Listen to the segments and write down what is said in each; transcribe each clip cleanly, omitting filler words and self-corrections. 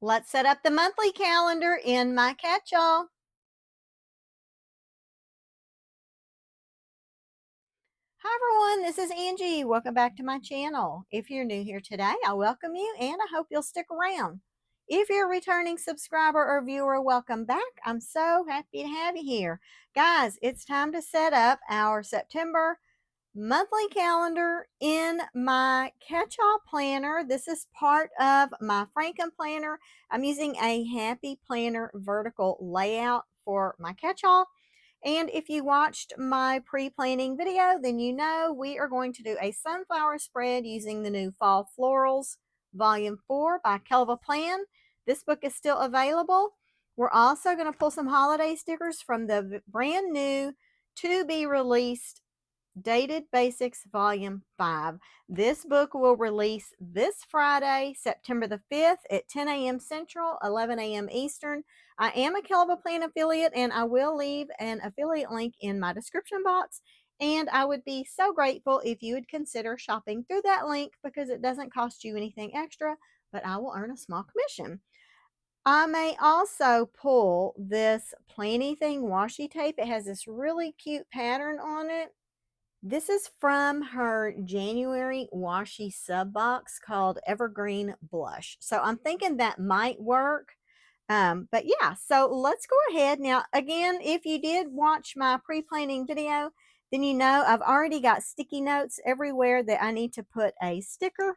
Let's set up the monthly calendar in my Catchall. Hi everyone, this is Angie. Welcome back to my channel. If you're new here today, I welcome you and I hope you'll stick around. If you're a returning subscriber or viewer, welcome back. I'm so happy to have you here. Guys, it's time to set up our September monthly calendar in my Catchall planner. This is part of my Franken Planner. I'm using a Happy Planner vertical layout for my Catchall. And if you watched my pre-planning video, then you know we are going to do a sunflower spread using the new Fall Florals Volume 4 by Kellofaplan. This book is still available. We're also going to pull some holiday stickers from the brand new to be released Dated Basics Volume 5. This book will release this Friday, September the 5th at 10 a.m. Central, 11 a.m. Eastern. I am a Kellofaplan affiliate, and I will leave an affiliate link in my description box. And I would be so grateful if you would consider shopping through that link because it doesn't cost you anything extra, but I will earn a small commission. I may also pull this Planything washi tape. It has this really cute pattern on it. This is from her January washi sub box called Evergreen Blush. So I'm thinking that might work. But yeah, so let's go ahead. Now, again, if you did watch my pre-planning video, then you know I've already got sticky notes everywhere that I need to put a sticker.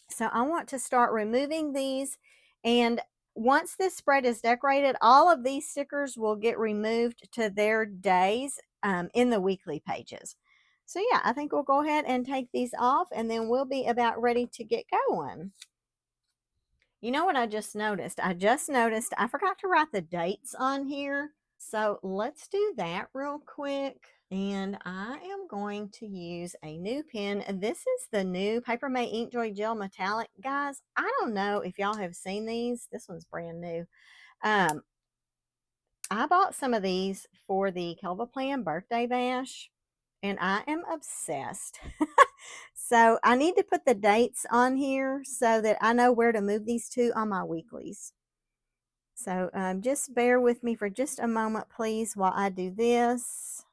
So I want to start removing these. And once this spread is decorated, all of these stickers will get removed to their days in the weekly pages. So yeah, I think we'll go ahead and take these off and then we'll be about ready to get going. You know what I just noticed? I forgot to write the dates on here. So let's do that real quick. And I am going to use a new pen. This is the new Paper Mate Inkjoy Gel Metallic. Guys, I don't know if y'all have seen these. This one's brand new. I bought some of these for the Kellofaplan birthday bash, and I am obsessed. So I need to put the dates on here so that I know where to move these to on my weeklies. So just bear with me for just a moment, please, while I do this.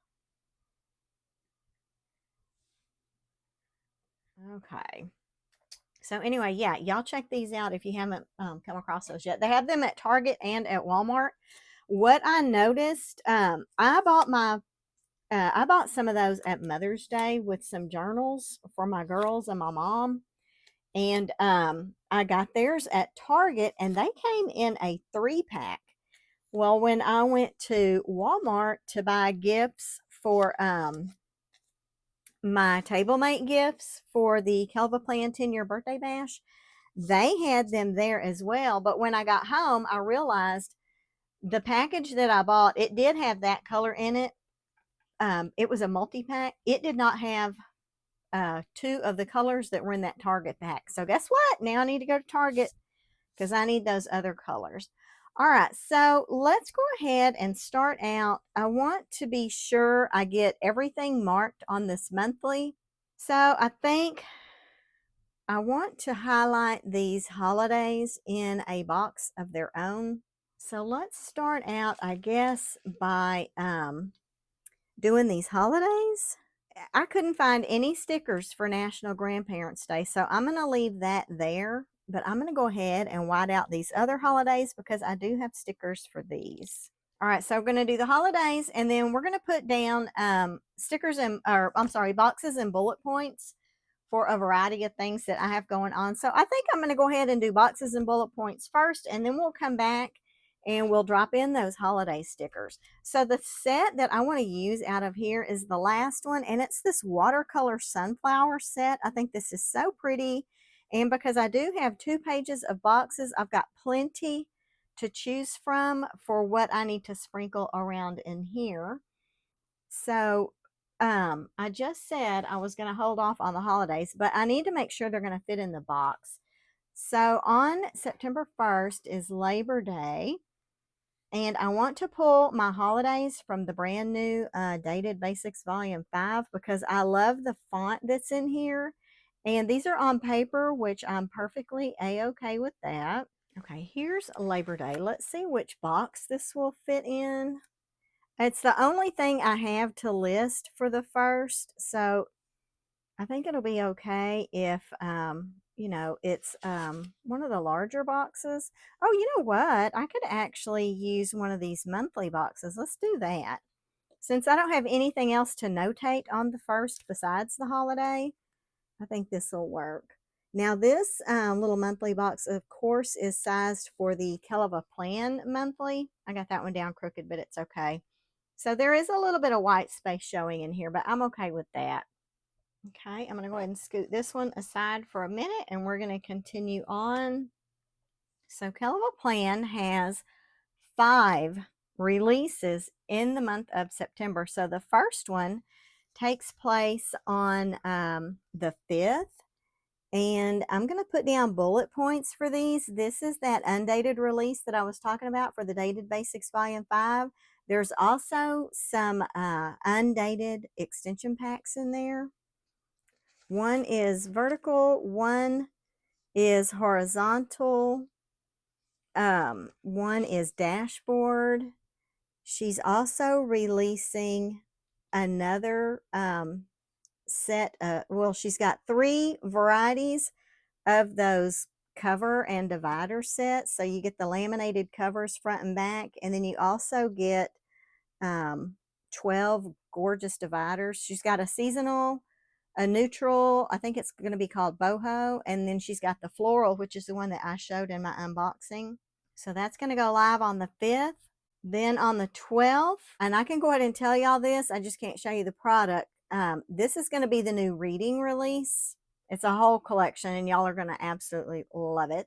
Okay. So anyway, yeah, y'all check these out if you haven't come across those yet. They have them at Target and at Walmart. What I noticed, I bought some of those at Mother's Day with some journals for my girls and my mom. And I got theirs at Target, and they came in a 3-pack. Well, when I went to Walmart to buy gifts for my table mate gifts for the Kellofaplan 10-year birthday bash, they had them there as well. But when I got home, I realized the package that I bought, it did have that color in it. It was a multi-pack. It did not have 2 of the colors that were in that Target pack. So guess what? Now I need to go to Target because I need those other colors. All right, so let's go ahead and start out. I want to be sure I get everything marked on this monthly. So I think I want to highlight these holidays in a box of their own. So let's start out, I guess, by doing these holidays. I couldn't find any stickers for National Grandparents' Day, so I'm going to leave that there. But I'm going to go ahead and white out these other holidays because I do have stickers for these. All right, so we're going to do the holidays, and then we're going to put down stickers and, or I'm sorry, boxes and bullet points for a variety of things that I have going on. So I think I'm going to go ahead and do boxes and bullet points first, and then we'll come back and we'll drop in those holiday stickers. So the set that I want to use out of here is the last one, and it's this watercolor sunflower set. I think this is so pretty. And because I do have 2 pages of boxes, I've got plenty to choose from for what I need to sprinkle around in here. So I just said I was going to hold off on the holidays, but I need to make sure they're going to fit in the box. So on September 1st is Labor Day. And I want to pull my holidays from the brand new Dated Basics Volume 5 because I love the font that's in here. And these are on paper, which I'm perfectly a-okay with that. Okay, here's Labor Day. Let's see which box this will fit in. It's the only thing I have to list for the first, so I think it'll be okay if, you know, it's one of the larger boxes. Oh, you know what? I could actually use one of these monthly boxes. Let's do that. Since I don't have anything else to notate on the first besides the holiday, I think this will work. Now this little monthly box, of course, is sized for the Kellofaplan monthly. I got that one down crooked, but it's okay. So there is a little bit of white space showing in here, but I'm okay with that. Okay, I'm going to go ahead and scoot this one aside for a minute, and we're going to continue on. So Kellofaplan has 5 releases in the month of September. So the first one takes place on the 5th. And I'm going to put down bullet points for these. This is that undated release that I was talking about for the Dated Basics Volume 5. There's also some undated extension packs in there. One is vertical, one is horizontal, one is dashboard. She's also releasing another set. Well, she's got 3 varieties of those cover and divider sets. So you get the laminated covers front and back, and then you also get 12 gorgeous dividers. She's got a seasonal, a neutral, I think it's going to be called boho, and then she's got the floral, which is the one that I showed in my unboxing. So that's going to go live on the 5th. Then on the 12th, and I can go ahead and tell y'all this, I just can't show you the product. This is going to be the new reading release. It's a whole collection, and y'all are going to absolutely love it.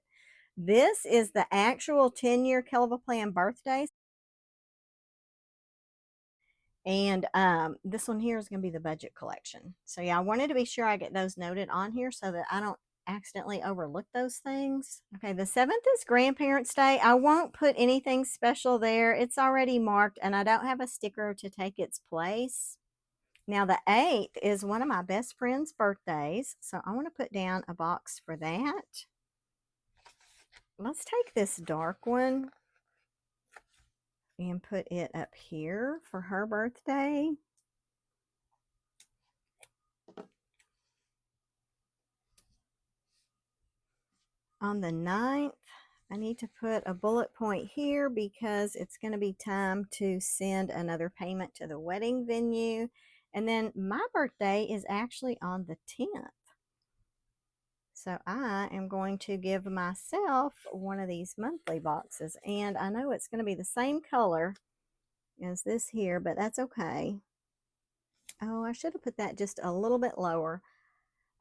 This is the actual 10-year Kellofaplan birthdays. And this one here is going to be the budget collection. So yeah, I wanted to be sure I get those noted on here so that I don't accidentally overlook those things. Okay, the 7th is Grandparents' Day. I won't put anything special there. It's already marked, and I don't have a sticker to take its place. Now the 8th is one of my best friend's birthdays, so I want to put down a box for that. Let's take this dark one and put it up here for her birthday. On the 9th, I need to put a bullet point here because it's going to be time to send another payment to the wedding venue. And then my birthday is actually on the 10th. So I am going to give myself one of these monthly boxes. And I know it's going to be the same color as this here, but that's okay. Oh, I should have put that just a little bit lower.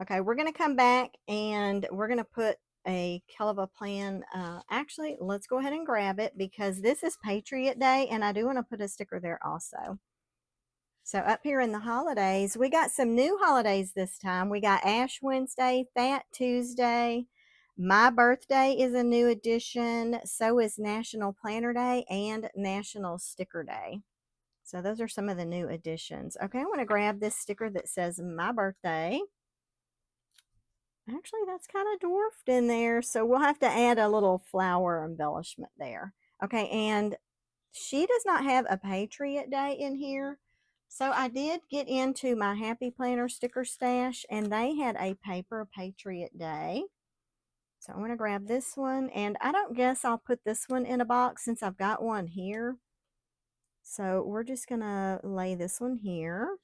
Okay, we're going to come back and we're going to put a Kellofaplan. Actually, let's go ahead and grab it because this is Patriot Day, and I do want to put a sticker there also. So up here in the holidays, we got some new holidays this time. We got Ash Wednesday, Fat Tuesday. My birthday is a new addition. So is National Planner Day and National Sticker Day. So those are some of the new additions. Okay, I want to grab this sticker that says my birthday. Actually, that's kind of dwarfed in there, so we'll have to add a little flower embellishment there. Okay, and she does not have a Patriot Day in here. So I did get into my Happy Planner sticker stash, and they had a paper Patriot Day. So I'm going to grab this one, and I don't guess I'll put this one in a box since I've got one here. So we're just going to lay this one here.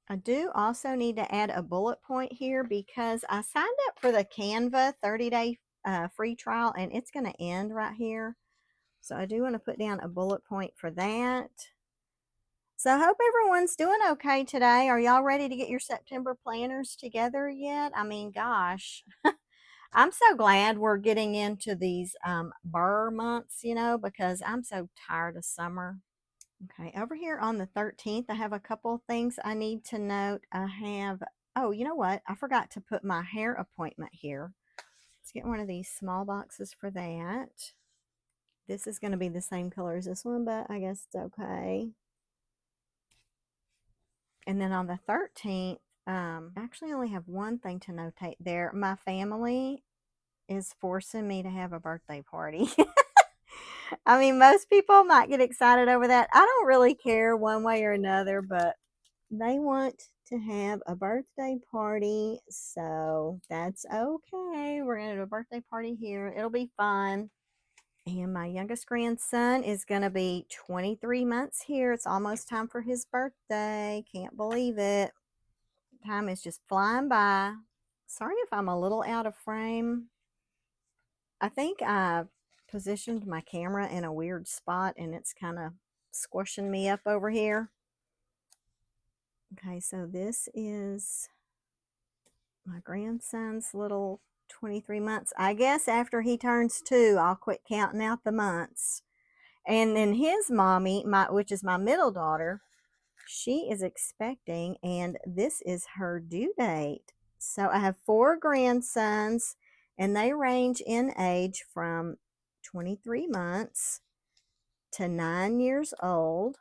I do also need to add a bullet point here because I signed up for the Canva 30-day free trial, and it's going to end right here. So I do want to put down a bullet point for that. So I hope everyone's doing okay today. Are y'all ready to get your September planners together yet? I mean, gosh, I'm so glad we're getting into these burr months, you know, because I'm so tired of summer. Okay, over here on the 13th, I have a couple things I need to note. I have, oh, you know what? I forgot to put my hair appointment here. Let's get one of these small boxes for that. This is going to be the same color as this one, but I guess it's okay. And then on the 13th, I actually only have one thing to notate there. My family is forcing me to have a birthday party. I mean, most people might get excited over that. I don't really care one way or another, but they want to have a birthday party, so that's okay. We're going to do a birthday party here. It'll be fun. And my youngest grandson is going to be 23 months here. It's almost time for his birthday. Can't believe it. Time is just flying by. Sorry if I'm a little out of frame. I think I positioned my camera in a weird spot and it's kind of squishing me up over here. Okay, so this is my grandson's little 23 months. I guess after he turns 2, I'll quit counting out the months. And then his mommy, which is my middle daughter, she is expecting, and this is her due date. So I have 4 grandsons, and they range in age from 23 months to 9 years old.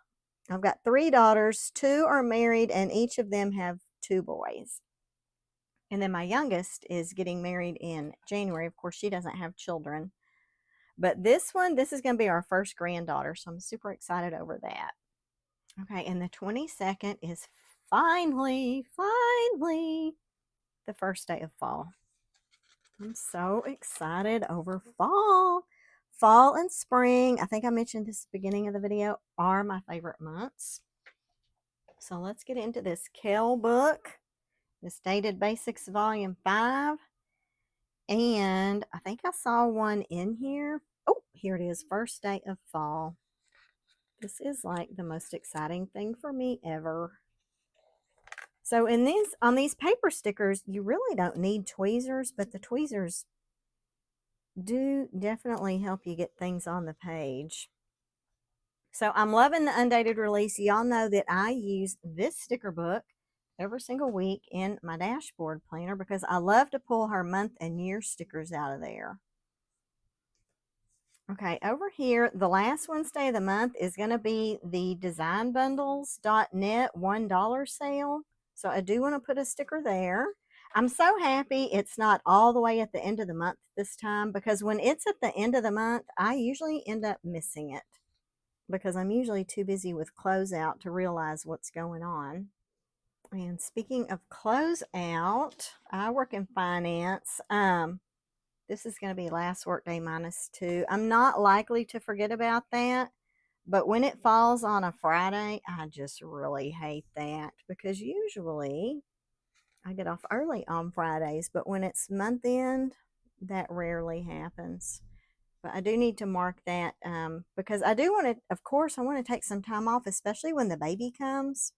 I've got 3 daughters, 2 are married, and each of them have 2 boys. And then my youngest is getting married in January. Of course, she doesn't have children. But this is going to be our first granddaughter, so I'm super excited over that. Okay, and the 22nd is finally the first day of fall. I'm so excited over fall. Fall and spring, I think I mentioned this at the beginning of the video, are my favorite months. So let's get into this Kell book, this Dated Basics Volume 5. And I think I saw one in here. Oh, here it is, first day of fall. This is like the most exciting thing for me ever. So on these paper stickers, you really don't need tweezers, but the tweezers do definitely help you get things on the page. So I'm loving the undated release. Y'all know that I use this sticker book every single week in my dashboard planner because I love to pull her month and year stickers out of there. Okay, over here, the last Wednesday of the month is going to be the designbundles.net $1 sale. So I do want to put a sticker there. I'm so happy it's not all the way at the end of the month this time, because when it's at the end of the month, I usually end up missing it because I'm usually too busy with closeout to realize what's going on. And speaking of closeout, I work in finance. This is going to be last workday -2. I'm not likely to forget about that, but when it falls on a Friday, I just really hate that because usually I get off early on Fridays, but when it's month end, that rarely happens. But I do need to mark that because I do want to, of course, I want to take some time off, especially when the baby comes.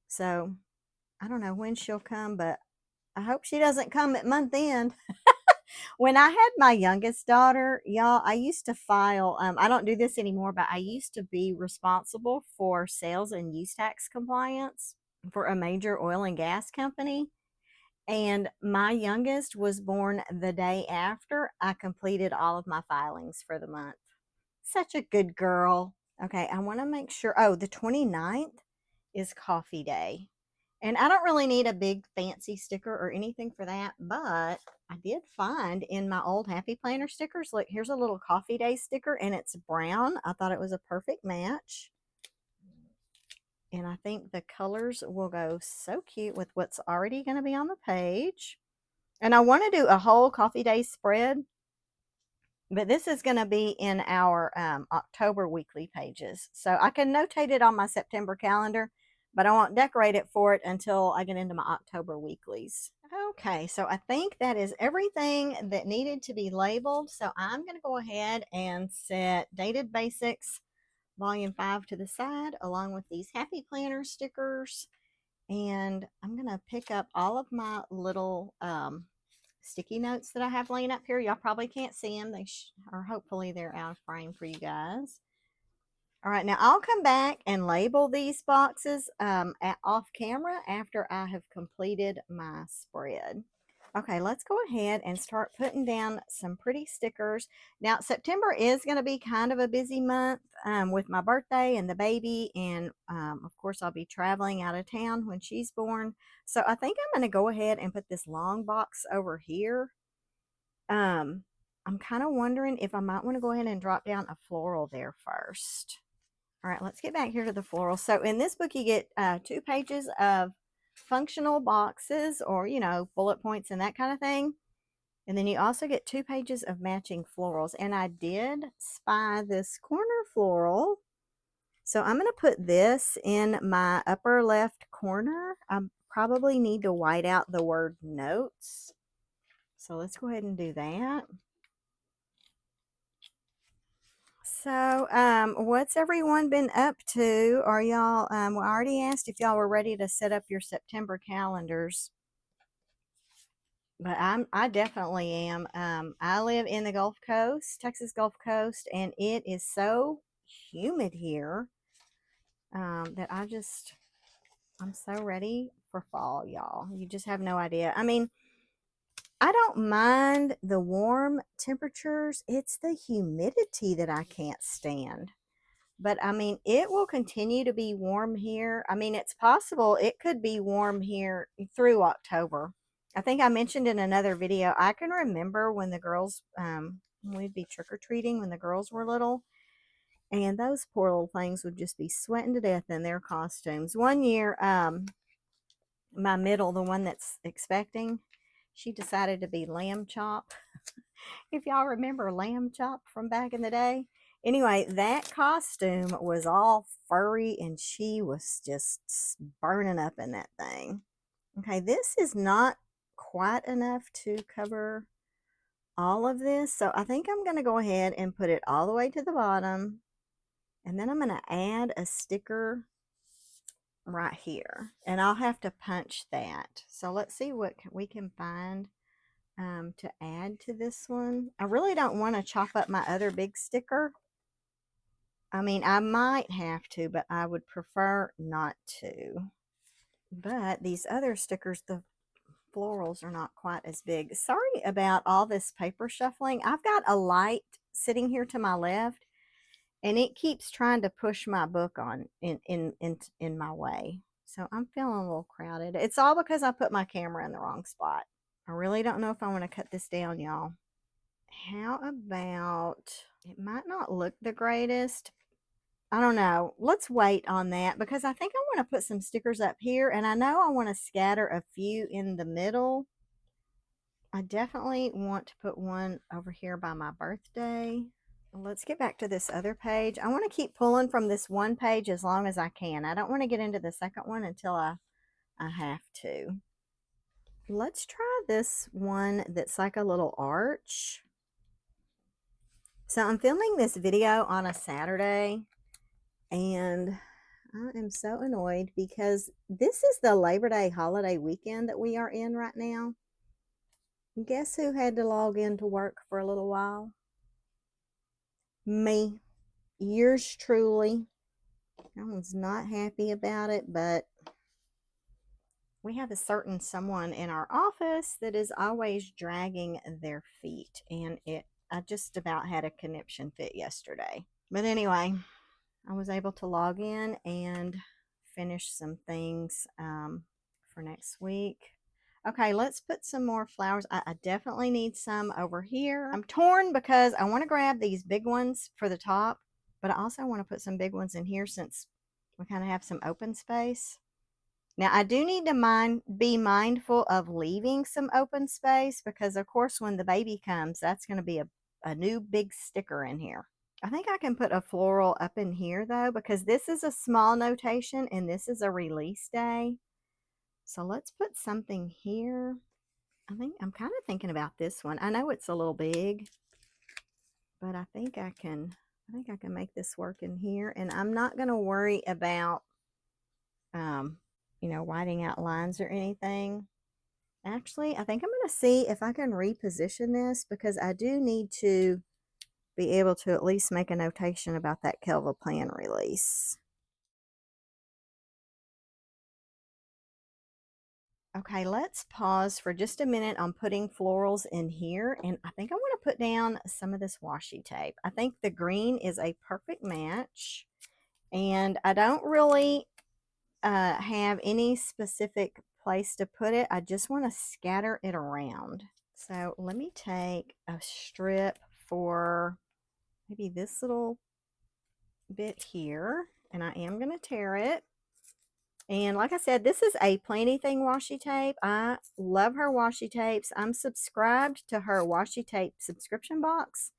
So I don't know when she'll come, but I hope she doesn't come at month end. When I had my youngest daughter, y'all, I used to file, I don't do this anymore, but I used to be responsible for sales and use tax compliance for a major oil and gas company. And my youngest was born the day after I completed all of my filings for the month. Such a good girl. Okay, I want to make sure, oh, the 29th is coffee day. And I don't really need a big fancy sticker or anything for that, but I did find in my old Happy Planner stickers, look, here's a little coffee day sticker and it's brown. I thought it was a perfect match. And I think the colors will go so cute with what's already going to be on the page. And I want to do a whole coffee day spread, but this is going to be in our October weekly pages. So I can notate it on my September calendar, but I won't decorate it for it until I get into my October weeklies. Okay, so I think that is everything that needed to be labeled. So I'm going to go ahead and set Dated Basics Volume 5 to the side, along with these Happy Planner stickers. And I'm going to pick up all of my little sticky notes that I have laying up here. Y'all probably can't see them. Or hopefully they're out of frame for you guys. All right, now I'll come back and label these boxes off camera after I have completed my spread. Okay, let's go ahead and start putting down some pretty stickers. Now, September is going to be kind of a busy month with my birthday and the baby. And, of course, I'll be traveling out of town when she's born. So I think I'm going to go ahead and put this long box over here. I'm kind of wondering if I might want to go ahead and drop down a floral there first. All right, let's get back here to the floral. So in this book, you get 2 pages of functional boxes, or, you know, bullet points and that kind of thing. And then you also get 2 pages of matching florals. And I did spy this corner floral. So I'm going to put this in my upper left corner. I probably need to white out the word notes. So let's go ahead and do that. So, what's everyone been up to? Are y'all, well, I already asked if y'all were ready to set up your September calendars, but I definitely am. I live in the Gulf Coast, Texas Gulf Coast, and it is so humid here, that I'm so ready for fall, y'all. You just have no idea. I mean, I don't mind the warm temperatures. It's the humidity that I can't stand. But I mean, it will continue to be warm here. I mean, it's possible it could be warm here through October. I think I mentioned in another video, I can remember when the girls, we'd be trick-or-treating when the girls were little, and those poor little things would just be sweating to death in their costumes. One year, my middle, the one that's expecting, she decided to be Lamb Chop. If y'all remember Lamb Chop from back in the day. Anyway, that costume was all furry and she was just burning up in that thing. Okay, this is not quite enough to cover all of this. So I think I'm going to go ahead and put it all the way to the bottom. And then I'm going to add a sticker right here. And I'll have to punch that. So let's see what we can find to add to this one. I really don't want to chop up my other big sticker. I mean, I might have to, but I would prefer not to. But these other stickers, the florals, are not quite as big. Sorry about all this paper shuffling. I've got a light sitting here to my left, and it keeps trying to push my book on in my way. So I'm feeling a little crowded. It's all because I put my camera in the wrong spot. I really don't know if I want to cut this down, y'all. How about, it might not look the greatest. I don't know. Let's wait on that because I think I want to put some stickers up here, and I know I want to scatter a few in the middle. I definitely want to put one over here by my birthday. Let's get back to this other page. I want to keep pulling from this one page as long as I can. I don't want to get into the second one until I have to. Let's try this one that's like a little arch. So I'm filming this video on a Saturday, and I am so annoyed because this is the Labor Day holiday weekend that we are in right now. Guess who had to log in to work for a little while? Me. Yours truly. I was not happy about it, but we have a certain someone in our office that is always dragging their feet, and I just about had a conniption fit yesterday. But anyway, I was able to log in and finish some things for next week. Okay, let's put some more flowers. I definitely need some over here. I'm torn because I want to grab these big ones for the top, but I also want to put some big ones in here since we kind of have some open space. Now, I do need to be mindful of leaving some open space because, of course, when the baby comes, that's going to be a new big sticker in here. I think I can put a floral up in here, though, because this is a small notation and this is a release day. So let's put something here. I'm kind of thinking about this one. I know it's a little big, but I think I can make this work in here. And I'm not going to worry about, you know, whiting out lines or anything. Actually, I think I'm going to see if I can reposition this because I do need to be able to at least make a notation about that Kellofaplan release. Okay, let's pause for just a minute on putting florals in here, and I think I want to put down some of this washi tape. I think the green is a perfect match, and I don't really have any specific place to put it. I just want to scatter it around. So let me take a strip for maybe this little bit here, and I am going to tear it. And like I said, this is a Planything washi tape. I love her washi tapes. I'm subscribed to her washi tape subscription box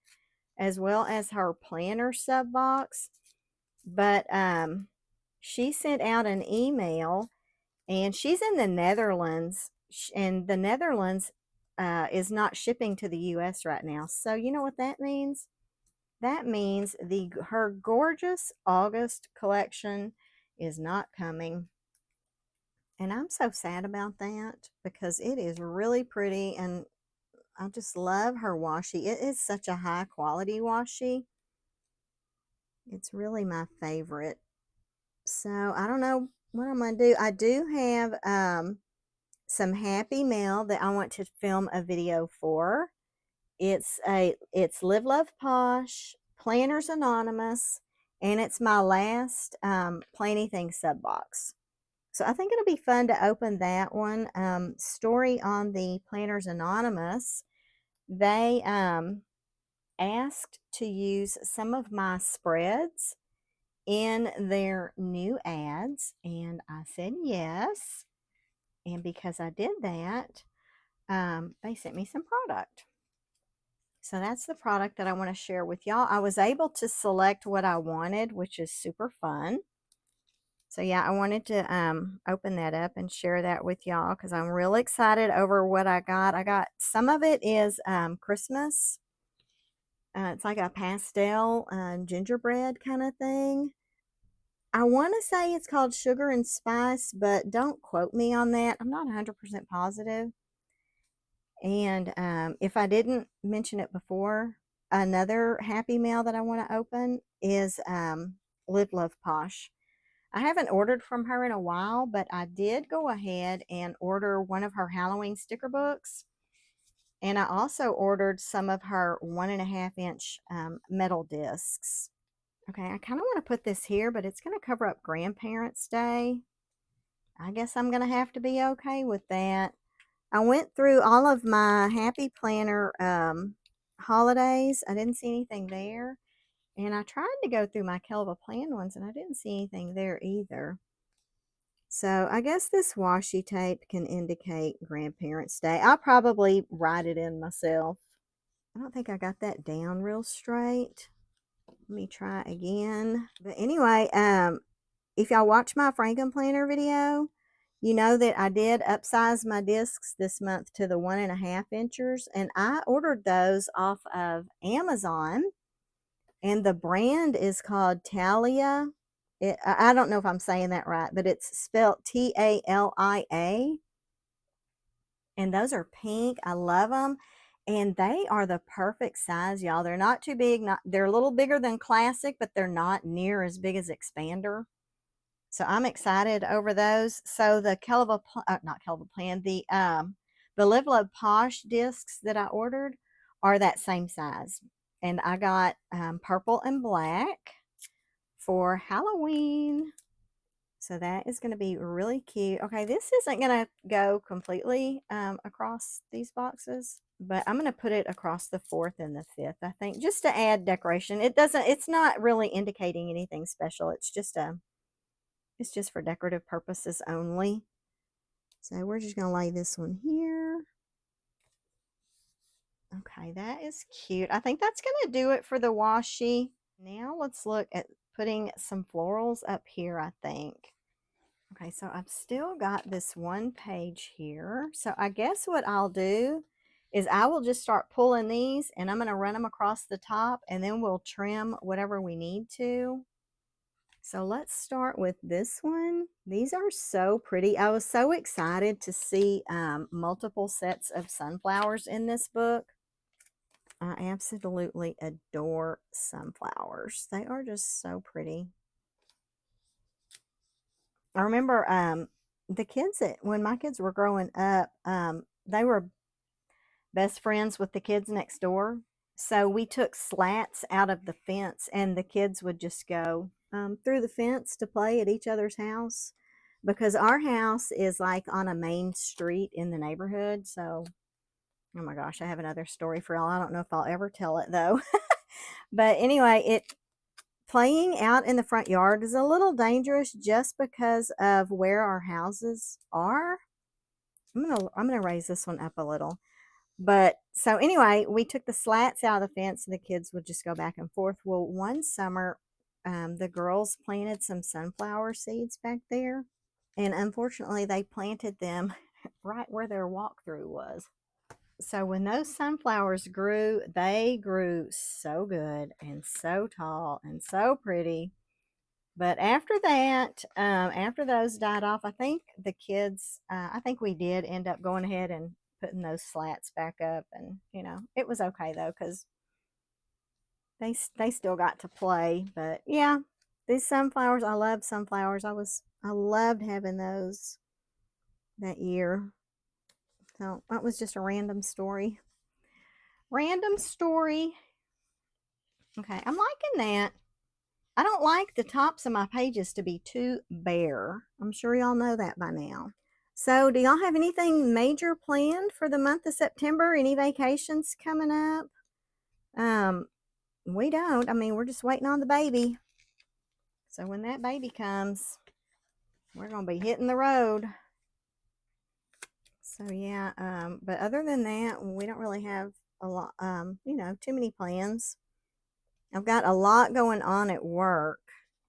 as well as her planner sub box. But she sent out an email, and she's in the Netherlands, and the Netherlands is not shipping to the US right now. So you know what that means? That means her gorgeous August collection is not coming. And I'm so sad about that because it is really pretty, and I just love her washi. It is such a high quality washi. It's really my favorite. So I don't know what I'm going to do. I do have some happy mail that I want to film a video for. It's Live Love Posh, Planners Anonymous, and it's my last Planything sub box. So I think it'll be fun to open that one. Story on the Planners Anonymous. They asked to use some of my spreads in their new ads, and I said yes. And because I did that, they sent me some product. So that's the product that I want to share with y'all. I was able to select what I wanted, which is super fun. So yeah, I wanted to open that up and share that with y'all because I'm real excited over what I got. I got some of it is Christmas. It's like a pastel gingerbread kind of thing. I want to say it's called Sugar and Spice, but don't quote me on that. I'm not 100% positive. And if I didn't mention it before, another happy mail that I want to open is Live Love Posh. I haven't ordered from her in a while, but I did go ahead and order one of her Halloween sticker books. And I also ordered some of her 1.5-inch metal discs. Okay, I kind of want to put this here, but it's going to cover up Grandparents' Day. I guess I'm going to have to be okay with that. I went through all of my Happy Planner holidays. I didn't see anything there. And I tried to go through my Kellofaplan ones, and I didn't see anything there either. So I guess this washi tape can indicate Grandparents' Day. I'll probably write it in myself. I don't think I got that down real straight. Let me try again. But anyway, if y'all watch my Franken Planner video, you know that I did upsize my discs this month to the 1.5 inchers, and I ordered those off of Amazon, and the brand is called Talia. I don't know if I'm saying that right, but it's spelled Talia, and those are pink. I love them, and they are the perfect size, y'all. They're not too big. They're a little bigger than Classic, but they're not near as big as Expander. So I'm excited over those. So the the Live Love Posh discs that I ordered are that same size. And I got purple and black for Halloween. So that is going to be really cute. Okay, this isn't going to go completely across these boxes, but I'm going to put it across the 4th and the 5th, I think, just to add decoration. It's not really indicating anything special. It's just for decorative purposes only. So we're just going to lay this one here. Okay, that is cute. I think that's going to do it for the washi. Now let's look at putting some florals up here, I think. Okay, so I've still got this one page here. So I guess what I'll do is I will just start pulling these, and I'm going to run them across the top, and then we'll trim whatever we need to. So let's start with this one. These are so pretty. I was so excited to see multiple sets of sunflowers in this book. I absolutely adore sunflowers. They are just so pretty. I remember when my kids were growing up, they were best friends with the kids next door. So we took slats out of the fence, and the kids would just go through the fence to play at each other's house, because our house is like on a main street in the neighborhood. So Oh my gosh, I have another story for y'all. I don't know if I'll ever tell it though. But anyway, playing out in the front yard is a little dangerous just because of where our houses are. I'm gonna raise this one up a little. But so anyway, we took the slats out of the fence and the kids would just go back and forth. Well, one summer, the girls planted some sunflower seeds back there. And unfortunately, they planted them right where their walkthrough was. So when those sunflowers grew, they grew so good and so tall and so pretty. But after that, after those died off, I think the kids, I think we did end up going ahead and putting those slats back up. And, you know, it was okay though, because they still got to play. But yeah, these sunflowers, I love sunflowers. I loved having those that year. So that was just a random story. Random story. Okay, I'm liking that. I don't like the tops of my pages to be too bare. I'm sure y'all know that by now. So do y'all have anything major planned for the month of September? Any vacations coming up? We don't. I mean, we're just waiting on the baby. So when that baby comes, we're going to be hitting the road. So yeah, but other than that, we don't really have a lot, you know, too many plans. I've got a lot going on at work,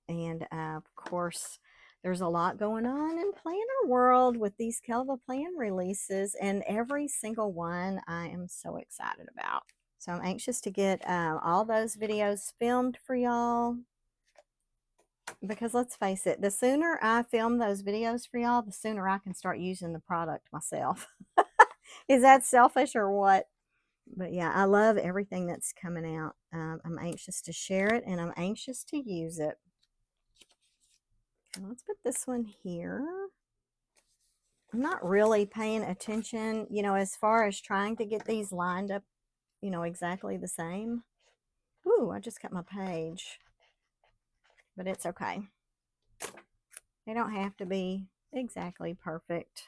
and of course, there's a lot going on in planner world with these Kellofaplan releases, and every single one I am so excited about. So I'm anxious to get all those videos filmed for y'all, because let's face it, the sooner I film those videos for y'all, the sooner I can start using the product myself. Is that selfish or what? But yeah, I love everything that's coming out. I'm anxious to share it, and I'm anxious to use it. Okay, let's put this one here. I'm not really paying attention, you know, as far as trying to get these lined up, you know, exactly the same. Ooh, I just cut my page. But it's okay. They don't have to be exactly perfect.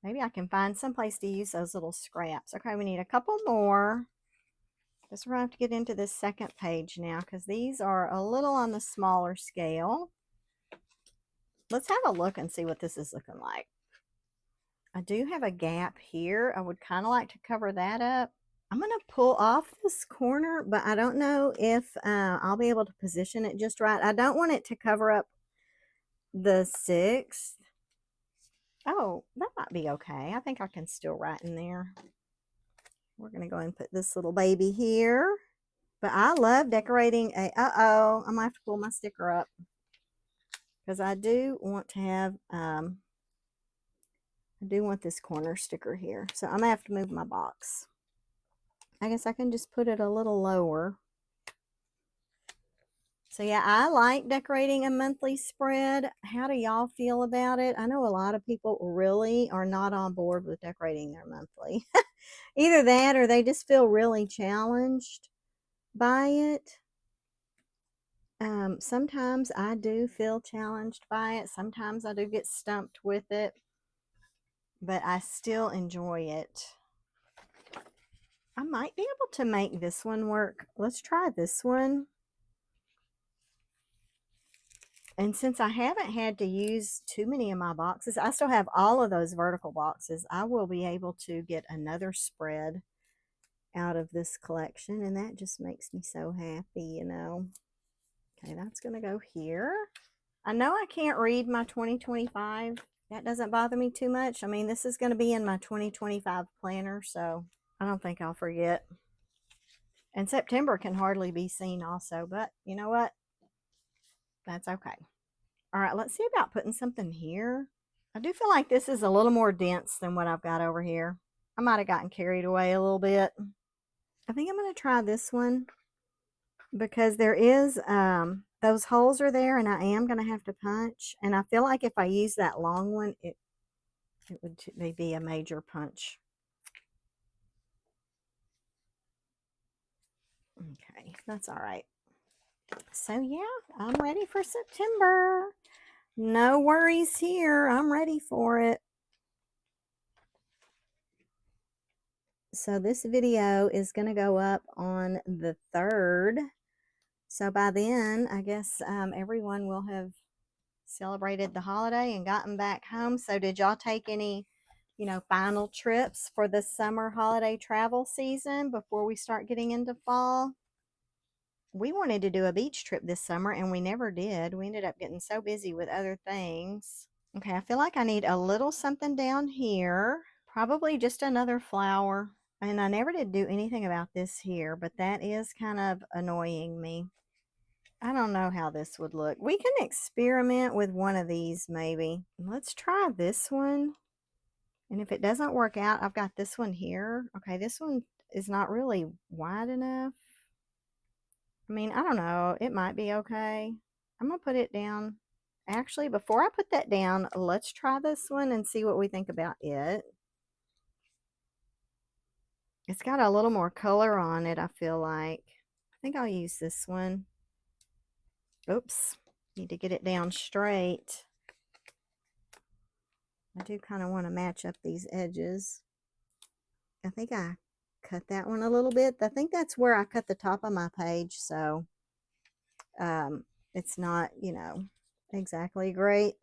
Maybe I can find some place to use those little scraps. Okay, we need a couple more. Guess we're going to have to get into this second page now, because these are a little on the smaller scale. Let's have a look and see what this is looking like. I do have a gap here. I would kind of like to cover that up. I'm going to pull off this corner, but I don't know if I'll be able to position it just right. I don't want it to cover up the 6th. Oh, that might be okay. I think I can still write in there. We're going to go and put this little baby here. But I love decorating a, I'm going to have to pull my sticker up, because I do want to have, I do want this corner sticker here. So I'm going to have to move my box. I guess I can just put it a little lower. So yeah, I like decorating a monthly spread. How do y'all feel about it? I know a lot of people really are not on board with decorating their monthly. Either that, or they just feel really challenged by it. Sometimes I do feel challenged by it. Sometimes I do get stumped with it, but I still enjoy it. I might be able to make this one work. Let's try this one. And since I haven't had to use too many of my boxes, I still have all of those vertical boxes. I will be able to get another spread out of this collection, and that just makes me so happy, you know. Okay, that's going to go here. I know I can't read my 2025. That doesn't bother me too much. I mean, this is going to be in my 2025 planner, so I don't think I'll forget. And September can hardly be seen also, but you know what? That's okay. All right, let's see about putting something here. I do feel like this is a little more dense than what I've got over here. I might have gotten carried away a little bit. I think I'm going to try this one, because there is, those holes are there, and I am going to have to punch. And I feel like if I use that long one, it would be a major punch. Okay, that's all right. So yeah, I'm ready for September. No worries here. I'm ready for it. So this video is going to go up on the 3rd. So by then, I guess everyone will have celebrated the holiday and gotten back home. So did y'all take any, final trips for the summer holiday travel season before we start getting into fall? We wanted to do a beach trip this summer and we never did. We ended up getting so busy with other things. Okay, I feel like I need a little something down here. Probably just another flower. And I never did do anything about this here, but that is kind of annoying me. I don't know how this would look. We can experiment with one of these maybe. Let's try this one. And if it doesn't work out, I've got this one here. Okay, this one is not really wide enough. I mean, I don't know. It might be okay. I'm going to put it down. Actually, before I put that down, let's try this one and see what we think about it. It's got a little more color on it, I feel like. I think I'll use this one. Oops. Need to get it down straight. I do kind of want to match up these edges. I think I cut that one a little bit. I think that's where I cut the top of my page, so it's not, exactly great,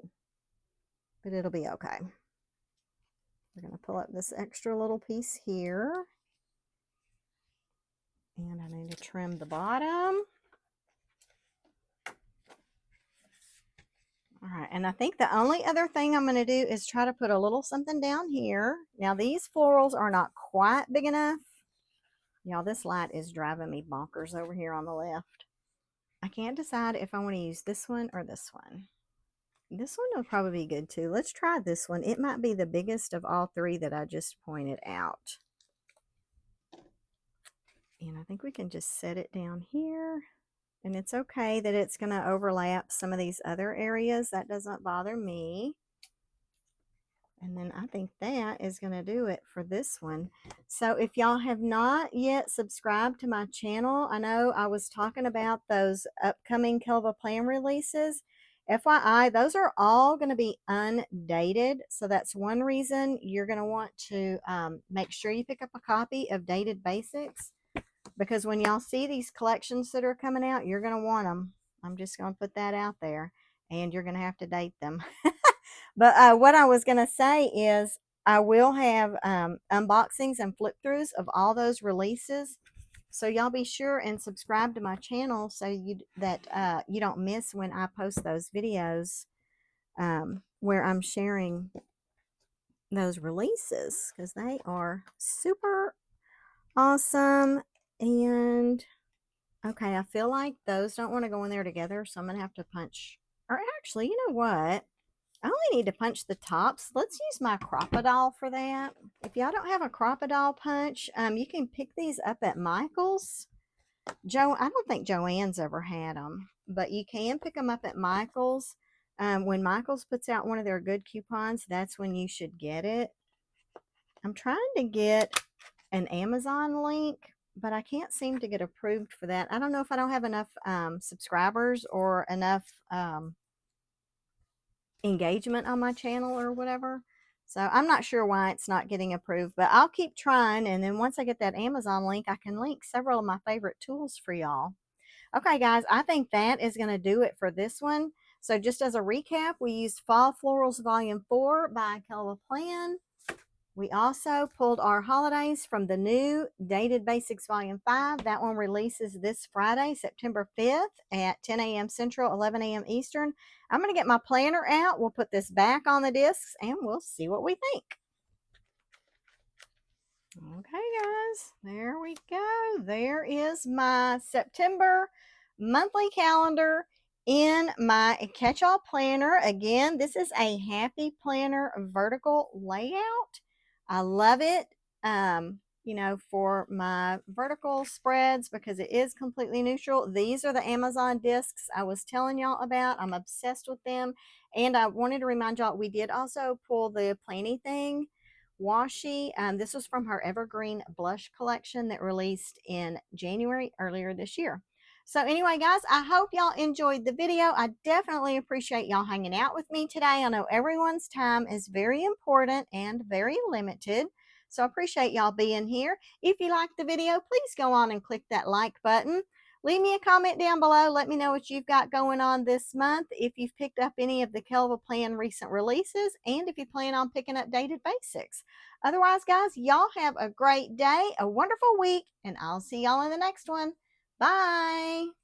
but it'll be okay. We're going to pull up this extra little piece here, and I need to trim the bottom. All right, and I think the only other thing I'm going to do is try to put a little something down here. Now, these florals are not quite big enough. Y'all, this light is driving me bonkers over here on the left. I can't decide if I want to use this one or this one. This one will probably be good too. Let's try this one. It might be the biggest of all three that I just pointed out. And I think we can just set it down here. And it's okay that it's going to overlap some of these other areas. That doesn't bother me. And then I think that is going to do it for this one. So if y'all have not yet subscribed to my channel, I know I was talking about those upcoming Kellofaplan releases. FYI, those are all going to be undated. So that's one reason you're going to want to make sure you pick up a copy of Dated Basics. Because when y'all see these collections that are coming out, you're going to want them. I'm just going to put that out there. And you're going to have to date them. But what I was going to say is I will have unboxings and flip throughs of all those releases. So y'all be sure and subscribe to my channel so you don't miss when I post those videos where I'm sharing those releases, because they are super awesome. And okay, I feel like those don't want to go in there together, so I'm going to have to punch. Or actually, you know what? I only need to punch the tops. Let's use my crocodile for that. If y'all don't have a crocodile punch, you can pick these up at Michael's. I don't think Joann's ever had them, but you can pick them up at Michael's. When Michael's puts out one of their good coupons, that's when you should get it. I'm trying to get an Amazon link, but I can't seem to get approved for that. I don't know if I don't have enough subscribers or enough engagement on my channel or whatever. So I'm not sure why it's not getting approved, but I'll keep trying. And then once I get that Amazon link, I can link several of my favorite tools for y'all. Okay, guys, I think that is going to do it for this one. So just as a recap, we used Fall Florals Volume 4 by Kellofaplan. We also pulled our holidays from the new Dated Basics Volume 5. That one releases this Friday, September 5th at 10 a.m. Central, 11 a.m. Eastern. I'm going to get my planner out. We'll put this back on the discs and we'll see what we think. Okay, guys, there we go. There is my September monthly calendar in my Catchall planner. Again, this is a Happy Planner vertical layout. I love it, for my vertical spreads because it is completely neutral. These are the Amazon discs I was telling y'all about. I'm obsessed with them. And I wanted to remind y'all, we did also pull the Planything washi. This was from her Evergreen Blush collection that released in January earlier this year. So anyway, guys, I hope y'all enjoyed the video. I definitely appreciate y'all hanging out with me today. I know everyone's time is very important and very limited. So I appreciate y'all being here. If you liked the video, please go on and click that like button. Leave me a comment down below. Let me know what you've got going on this month, if you've picked up any of the Kellofaplan recent releases, and if you plan on picking up Dated Basics. Otherwise, guys, y'all have a great day, a wonderful week, and I'll see y'all in the next one. Bye.